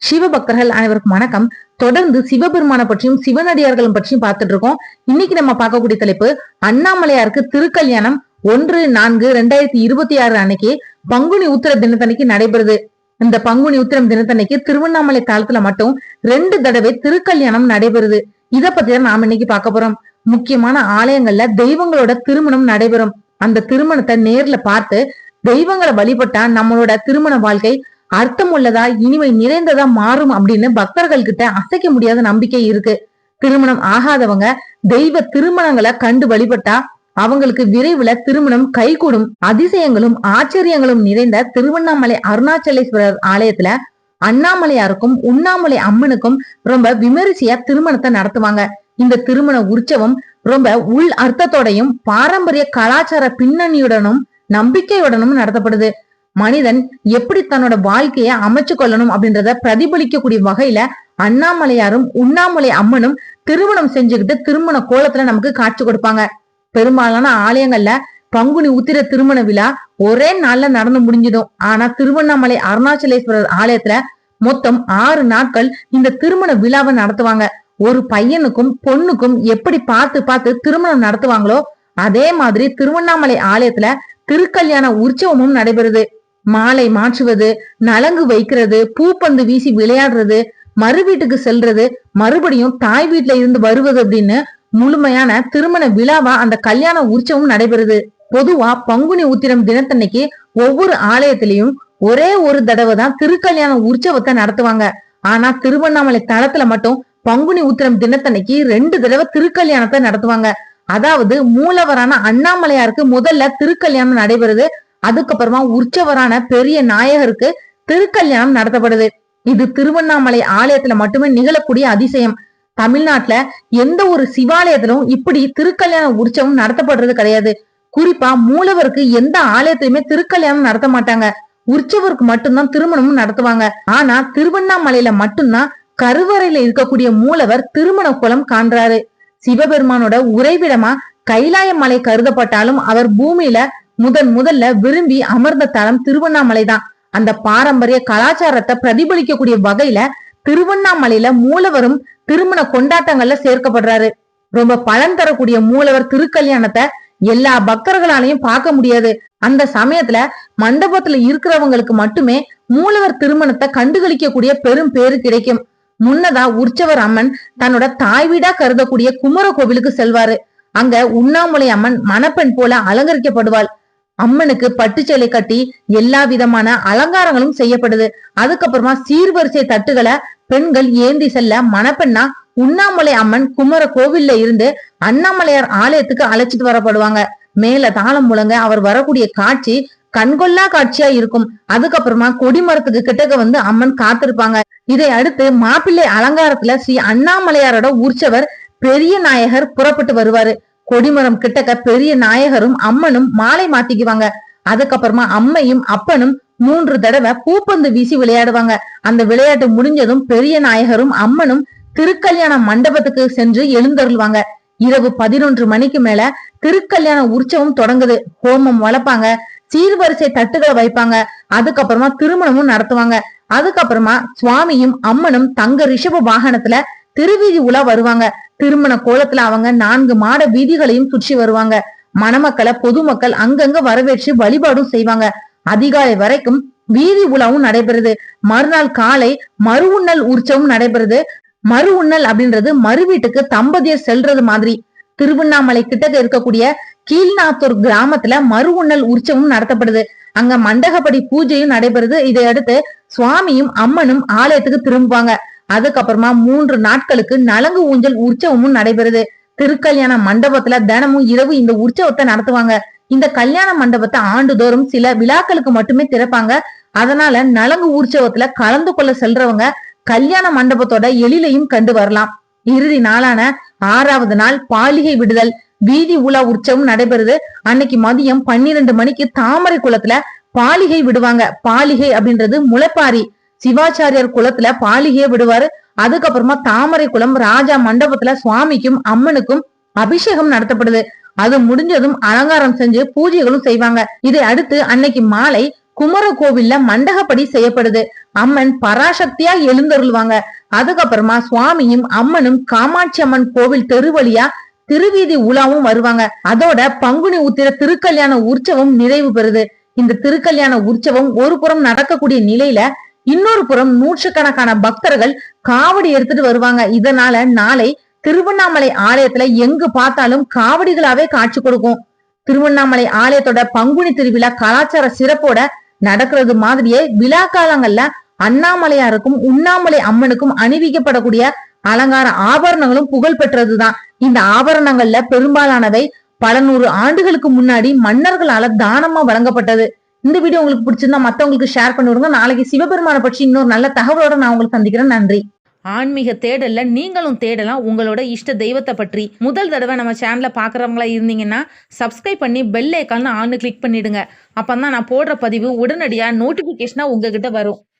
சிவபக்தர்கள் அனைவருக்கும் வணக்கம். தொடர்ந்து சிவபெருமான பற்றியும் சிவனடியார்களும் பற்றியும் பார்த்துட்டு இருக்கோம். இன்னைக்கு நம்ம பார்க்கக்கூடிய தலைப்பு, அண்ணாமலையாருக்கு திருக்கல்யாணம் 1/4/2026 அன்னைக்கு பங்குனி உத்திர தினத்தன்னைக்கு நடைபெறுது. இந்த பங்குனி உத்திரம் தினத்தன்னைக்கு திருவண்ணாமலை தலத்துல மட்டும் 2 தடவை திருக்கல்யாணம் நடைபெறுது. இத பத்தி தான் நாம இன்னைக்கு பார்க்க போறோம். முக்கியமான ஆலயங்கள்ல தெய்வங்களோட திருமணம் நடைபெறும். அந்த திருமணத்தை நேர்ல பார்த்து தெய்வங்களை வழிபட்டா நம்மளோட திருமண வாழ்க்கை அர்த்தம் உள்ளதா, இனிமை நிறைந்ததா மாறும் அப்படின்னு பக்தர்கள் கிட்ட அசைக்க முடியாத நம்பிக்கை இருக்கு. திருமணம் ஆகாதவங்க தெய்வ திருமணங்களை கண்டு வழிபட்டா அவங்களுக்கு விரைவுல திருமணம் கைகூடும். அதிசயங்களும் ஆச்சரியங்களும் நிறைந்த திருவண்ணாமலை அருணாச்சலேஸ்வரர் ஆலயத்துல அண்ணாமலையாருக்கும் உண்ணாமலை அம்மனுக்கும் ரொம்ப விமரிசையா திருமணத்தை நடத்துவாங்க. இந்த திருமண உற்சவம் ரொம்ப உள் அர்த்தத்தோடையும் பாரம்பரிய கலாச்சார பின்னணியுடனும் நம்பிக்கையுடனும் நடத்தப்படுது. மனிதன் எப்படி தன்னோட வாழ்க்கைய அமைச்சு கொள்ளணும் அப்படின்றத பிரதிபலிக்கக்கூடிய வகையில அண்ணாமலையாரும் உண்ணாமலை அம்மனும் திருமணம் செஞ்சுக்கிட்டு திருமண கோலத்துல நமக்கு காட்சி கொடுப்பாங்க. பெரும்பாலான ஆலயங்கள்ல பங்குனி உத்திர திருமண விழா ஒரே நாள்ல நடந்து முடிஞ்சிடும். ஆனா திருவண்ணாமலை அருணாச்சலேஸ்வரர் ஆலயத்துல மொத்தம் 6 நாட்கள் இந்த திருமண விழாவை நடத்துவாங்க. ஒரு பையனுக்கும் பொண்ணுக்கும் எப்படி பார்த்து பார்த்து திருமணம் நடத்துவாங்களோ அதே மாதிரி திருவண்ணாமலை ஆலயத்துல திருக்கல்யாண உற்சவமும் நடைபெறுது. மாலை மாற்றுவது, நலங்கு வைக்கிறது, பூப்பந்து வீசி விளையாடுறது, மறு வீட்டுக்கு செல்றது, மறுபடியும் தாய் வீட்டுல இருந்து வருவது அப்படின்னு முழுமையான திருமண விழாவா அந்த கல்யாண உற்சவம் நடைபெறுது. பொதுவா பங்குனி உத்திரம் தினத்தன்னைக்கு ஒவ்வொரு ஆலயத்திலையும் ஒரே ஒரு தடவை தான் திருக்கல்யாண உற்சவத்தை நடத்துவாங்க. ஆனா திருவண்ணாமலை தளத்துல மட்டும் பங்குனி உத்திரம் தினத்தன்னைக்கு 2 தடவை திருக்கல்யாணத்தை நடத்துவாங்க. அதாவது மூலவரான அண்ணாமலையாருக்கு முதல்ல திருக்கல்யாணம் நடைபெறுது. அதுக்கப்புறமா உற்சவரான பெரிய நாயகருக்கு திருக்கல்யாணம் நடத்தப்படுது. இது திருவண்ணாமலை ஆலயத்துல மட்டுமே நிகழக்கூடிய அதிசயம். தமிழ்நாட்டுல எந்த ஒரு சிவாலயத்திலும் இப்படி திருக்கல்யாண உற்சவம் நடத்தப்படுறது கிடையாது. குறிப்பா மூலவருக்கு எந்த ஆலயத்திலுமே திருக்கல்யாணம் நடத்த மாட்டாங்க. உற்சவருக்கு மட்டும்தான் திருமணமும் நடத்துவாங்க. ஆனா திருவண்ணாமலையில மட்டும்தான் கருவறையில இருக்கக்கூடிய மூலவர் திருமண குலம் காண்றாரு. சிவபெருமானோட உறைவிடமா கைலாய மலை கருதப்பட்டாலும் அவர் பூமியில முதல்ல விரும்பி அமர்ந்த தலம் திருவண்ணாமலை தான். அந்த பாரம்பரிய கலாச்சாரத்தை பிரதிபலிக்கக்கூடிய வகையில திருவண்ணாமலையில மூலவரும் திருமண கொண்டாட்டங்கள்ல சேர்க்கப்படுறாரு. ரொம்ப பலன் தரக்கூடிய மூலவர் திருக்கல்யாணத்தை எல்லா பக்தர்களாலையும் பார்க்க முடியாது. அந்த சமயத்துல மண்டபத்துல இருக்கிறவங்களுக்கு மட்டுமே மூலவர் திருமணத்தை கண்டுகளிக்கக்கூடிய பெரும் பேரு கிடைக்கும். முன்னதா உற்சவர் அம்மன் தன்னோட தாய் வீடா கருதக்கூடிய குமர கோவிலுக்கு செல்வாரு. அங்க உண்ணாமலை அம்மன் மணப்பெண் போல அலங்கரிக்கப்படுவாள். அம்மனுக்கு பட்டுச்சேலை கட்டி எல்லா விதமான அலங்காரங்களும் செய்யப்படுது. அதுக்கப்புறமா சீர்வரிசை தட்டுகளை பெண்கள் ஏந்தி செல்ல மணப்பெண்ணா உண்ணாமலை அம்மன் குமர கோவில்ல இருந்து அண்ணாமலையார் ஆலயத்துக்கு அழைச்சிட்டு வரப்படுவாங்க. மேல தாளம் முழங்க அவர் வரக்கூடிய காட்சி கண்கொள்ளா காட்சியா இருக்கும். அதுக்கப்புறமா கொடிமரத்துக்கு கிட்டக்க வந்து அம்மன் காத்திருப்பாங்க. இதை அடுத்து மாப்பிள்ளை அலங்காரத்துல ஸ்ரீ அண்ணாமலையாரோட உற்சவர் பெரிய நாயகர் புறப்பட்டு வருவாரு. கொடிமரம் கிட்டக்க பெரிய நாயகரும் அம்மனும் மாலை மாத்திக்குவாங்க. அதுக்கப்புறமா அம்மையும் அப்பனும் 3 தடவை பூப்பந்து வீசி விளையாடுவாங்க. அந்த விளையாட்டு முடிஞ்சதும் பெரிய நாயகரும் அம்மனும் திருக்கல்யாண மண்டபத்துக்கு சென்று எழுந்தருள்வாங்க. இரவு 11 மணிக்கு மேல திருக்கல்யாண உற்சவம் தொடங்குது. ஹோமம் வளர்ப்பாங்க, சீர்வரிசை தட்டுகளை வைப்பாங்க. அதுக்கப்புறமா திருமணமும் நடத்துவாங்க. அதுக்கப்புறமா சுவாமியும் அம்மனும் தங்க ரிஷப வாகனத்துல திருவீதி உலா வருவாங்க. திருமண கோலத்துல அவங்க 4 மாட வீதிகளையும் சுற்றி வருவாங்க. மணமக்களை பொதுமக்கள் அங்கங்க வரவேற்று வழிபாடும் செய்வாங்க. அதிகாலை வரைக்கும் வீதி உலாவும் நடைபெறுது. மறுநாள் காலை மறு உண்ணல் உற்சவம் நடைபெறுது. மறு உண்ணல் அப்படின்றது மறு வீட்டுக்கு தம்பதியர் செல்றது மாதிரி. திருவண்ணாமலை கிட்டக்க இருக்கக்கூடிய கீழ்நாத்தூர் கிராமத்துல மறு உண்ணல் உற்சவம் நடத்தப்படுது. அங்க மண்டகப்படி பூஜையும் நடைபெறுது. இதையடுத்து சுவாமியும் அம்மனும் ஆலயத்துக்கு திரும்புவாங்க. அதுக்கப்புறமா 3 நாட்களுக்கு நலங்கு ஊஞ்சல் உற்சவமும் நடைபெறுது. திருக்கல்யாண மண்டபத்துல தினமும் இரவு இந்த உற்சவத்தை நடத்துவாங்க. இந்த கல்யாண மண்டபத்தை ஆண்டுதோறும் சில விழாக்களுக்கு மட்டுமே திறப்பாங்க. அதனால நலங்கு உற்சவத்துல கலந்து கொள்ள செல்றவங்க கல்யாண மண்டபத்தோட எழிலையும் கண்டு வரலாம். இறுதி நாளான 6வது நாள் பாலிகை விடுதல் வீதி உலா உற்சவம் நடைபெறுது. அன்னைக்கு மதியம் 12 மணிக்கு தாமரை குளத்துல பாலிகை விடுவாங்க. பாலிகை அப்படின்றது முளைப்பாரி. சிவாச்சாரியார் குளத்துல பாலிகையை விடுவாரு. அதுக்கப்புறமா தாமரை குளம் ராஜா மண்டபத்துல சுவாமிக்கும் அம்மனுக்கும் அபிஷேகம் நடத்தப்படுது. அது முடிஞ்சதும் அலங்காரம் செஞ்சு பூஜைகளும் செய்வாங்க. இதை அடுத்து அன்னைக்கு மாலை குமர கோவில்ல மண்டகப்படி செய்யப்படுது. அம்மன் பராசக்தியா எழுந்தருள்வாங்க. அதுக்கப்புறமா சுவாமியும் அம்மனும் காமாட்சி அம்மன் கோவில் தெரு வழியா திருவீதி உலாவும் வருவாங்க. அதோட பங்குனி உத்திர திருக்கல்யாண உற்சவம் நிறைவு பெறுது. இந்த திருக்கல்யாண உற்சவம் ஒரு புறம் நடக்கக்கூடிய நிலையில இன்னொரு புறம் நூற்றுக்கணக்கான பக்தர்கள் காவடி எடுத்துட்டு வருவாங்க. இதனால நாளை திருவண்ணாமலை ஆலயத்துல எங்கு பார்த்தாலும் காவடிகளாவே காட்சி கொடுக்கும். திருவண்ணாமலை ஆலயத்தோட பங்குனி திருவிழா கலாச்சார சிறப்போட நடக்கிறது மாதிரியே விழா காலங்கள்ல அண்ணாமலையாருக்கும் உண்ணாமலை அம்மனுக்கும் அணிவிக்கப்படக்கூடிய அலங்கார ஆபரணங்களும் புகழ் பெற்றதுதான். இந்த ஆபரணங்கள்ல பெரும்பாலானவை பல நூறு ஆண்டுகளுக்கு முன்னாடி மன்னர்களால தானமா வழங்கப்பட்டது. இந்த வீடியோ உங்களுக்கு பிடிச்சிருந்தா மத்தவங்களுக்கு ஷேர் பண்ணி விடுங்க. நாளைக்கு சிவபெருமான பற்றி இன்னொரு நல்ல தகவலோட நான் உங்களுக்கு சந்திக்கிறேன். நன்றி. ஆன்மீக தேடல்ல நீங்களும் தேடலாம் உங்களோட இஷ்ட தெய்வத்தை பற்றி. முதல் தடவை நம்ம சேனலை பார்க்குறவங்களா இருந்தீங்கன்னா சப்ஸ்கிரைப் பண்ணி பெல் ஐக்கான் ஆன்னு கிளிக் பண்ணிடுங்க. அப்பதான் நான் போடுற பதிவு உடனடியாக நோட்டிபிகேஷனா உங்ககிட்ட வரும்.